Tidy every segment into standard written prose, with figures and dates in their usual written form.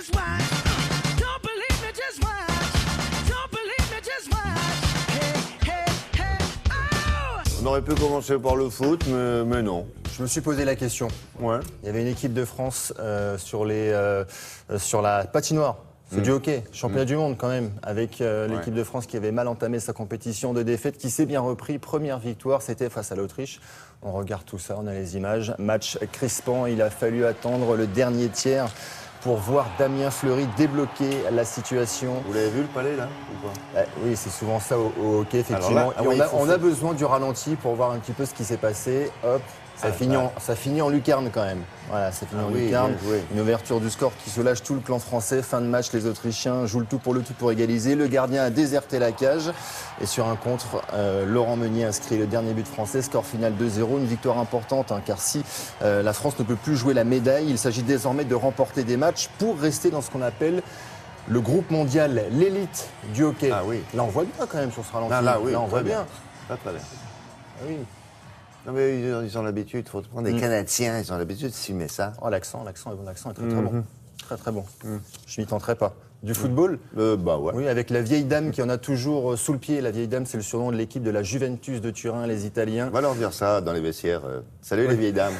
just watch. Don't believe me, just watch. Don't believe me, just watch. Hey, hey, hey, oh! On aurait pu commencer par le foot, mais non. Je me suis posé la question. Ouais. Il y avait une équipe de France sur la patinoire. C'est du hockey, championnat du monde quand même, avec l'équipe de France qui avait mal entamé sa compétition de défaite, qui s'est bien repris. Première victoire, c'était face à l'Autriche. On regarde tout ça, on a les images. Match crispant, il a fallu attendre le dernier tiers pour voir Damien Fleury débloquer la situation. Vous l'avez vu le palais là ou pas? Oui, c'est souvent ça au hockey, effectivement. Alors là, on a besoin du ralenti pour voir un petit peu ce qui s'est passé. Hop. Ça finit en lucarne quand même. Voilà, ça finit en lucarne. Une ouverture du score qui soulage tout le clan français. Fin de match, les Autrichiens jouent le tout pour égaliser. Le gardien a déserté la cage. Et sur un contre, Laurent Meunier inscrit le dernier but français. Score final 2-0. Une victoire importante, car si la France ne peut plus jouer la médaille, il s'agit désormais de remporter des matchs pour rester dans ce qu'on appelle le groupe mondial, l'élite du hockey. Ah oui. Là, on voit bien quand même sur ce ralenti. Là, on voit bien. Pas très bien. Ah oui. Non mais ils ont l'habitude, il faut prendre des Canadiens, ils ont l'habitude de filmer ça. Oh, l'accent est très très bon. Très très bon. Je m'y tenterai pas. Du football Bah ouais. Oui, avec la vieille dame qui en a toujours sous le pied. La vieille dame, c'est le surnom de l'équipe de la Juventus de Turin, les Italiens. On va leur dire ça dans les vestiaires. Salut les vieilles dames.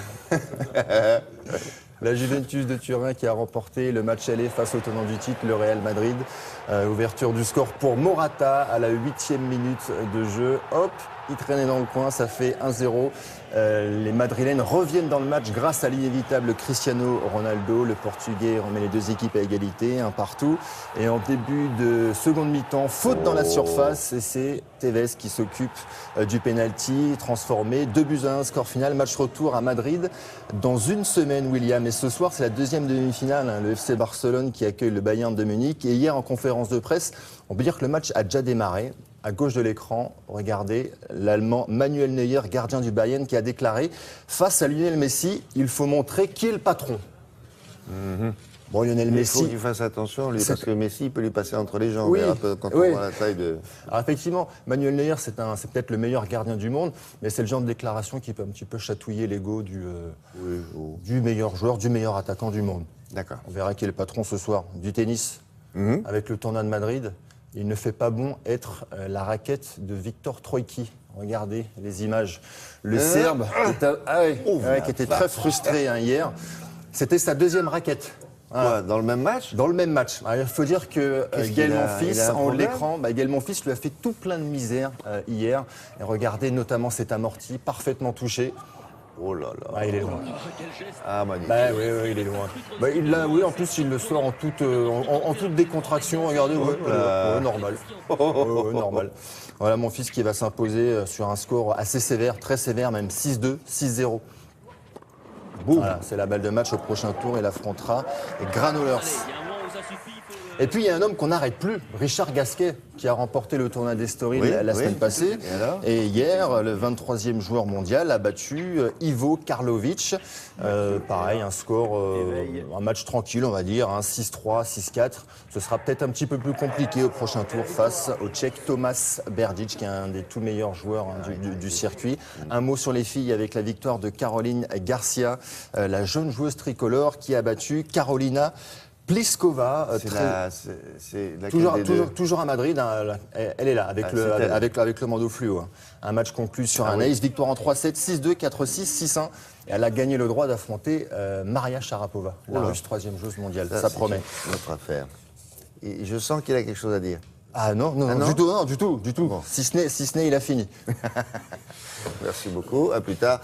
La Juventus de Turin qui a remporté le match aller face au tenant du titre, le Real Madrid. Ouverture du score pour Morata à la 8e minute de jeu. Hop, il traînait dans le coin, ça fait 1-0. Les Madrilènes reviennent dans le match grâce à l'inévitable Cristiano Ronaldo. Le Portugais remet les deux équipes à égalité, un partout. Et en début de seconde mi-temps, faute dans la surface. Et c'est Tevez qui s'occupe du pénalty transformé. 2-1, score final, match retour à Madrid dans une semaine, William. Et ce soir, c'est la deuxième demi-finale, le FC Barcelone qui accueille le Bayern de Munich. Et hier, en conférence de presse, on peut dire que le match a déjà démarré. À gauche de l'écran, regardez l'Allemand Manuel Neuer, gardien du Bayern, qui a déclaré « Face à Lionel Messi, il faut montrer qui est le patron ». Bon, Lionel Messi... Il faut qu'il fasse attention, lui, parce que Messi peut lui passer entre les jambes. Oui, quand on voit la taille de... Alors effectivement, Manuel Neuer, c'est peut-être le meilleur gardien du monde, mais c'est le genre de déclaration qui peut un petit peu chatouiller l'ego du meilleur joueur, du meilleur attaquant du monde. D'accord. On verra qui est le patron ce soir. Du tennis, avec le tournoi de Madrid. Il ne fait pas bon être la raquette de Viktor Troicki. Regardez les images. Le Serbe qui était très frustré hier. C'était sa deuxième raquette. Quoi, dans le même match? Dans le même match. Alors, il faut dire que Gaël Monfils, en haut de problème l'écran, Gaël Monfils lui a fait tout plein de misère hier. Et regardez notamment cet amorti parfaitement touché. Oh là là. Ah, il est loin. Ah, magnifique. Oui, il est loin. En plus, il le sort en toute décontraction. Regardez, normal. Normal. Voilà mon fils qui va s'imposer sur un score assez sévère, très sévère, même 6-2, 6-0. Voilà, c'est la balle de match au prochain tour. Il affrontera Granollers. Et puis il y a un homme qu'on n'arrête plus, Richard Gasquet, qui a remporté le tournoi d'Estoril la semaine passée. Et hier, le 23e joueur mondial a battu Ivo Karlovic. Pareil, un score, un match tranquille, on va dire, 6-3, 6-4. Ce sera peut-être un petit peu plus compliqué au prochain tour face au Tchèque Tomas Berdych, qui est un des tout meilleurs joueurs du circuit. Un mot sur les filles avec la victoire de Caroline Garcia, la jeune joueuse tricolore qui a battu Carolina Pliskova, toujours à Madrid, elle est là, avec le bandeau fluo. Un match conclu sur un ace, victoire en 3-7, 6-2, 4-6, 6-1. Et elle a gagné le droit d'affronter Maria Sharapova, la Russe 3e joueuse mondiale. Ça promet. Notre affaire. Et je sens qu'il a quelque chose à dire. Ah non, du tout. Bon. Si ce n'est, il a fini. Merci beaucoup, à plus tard.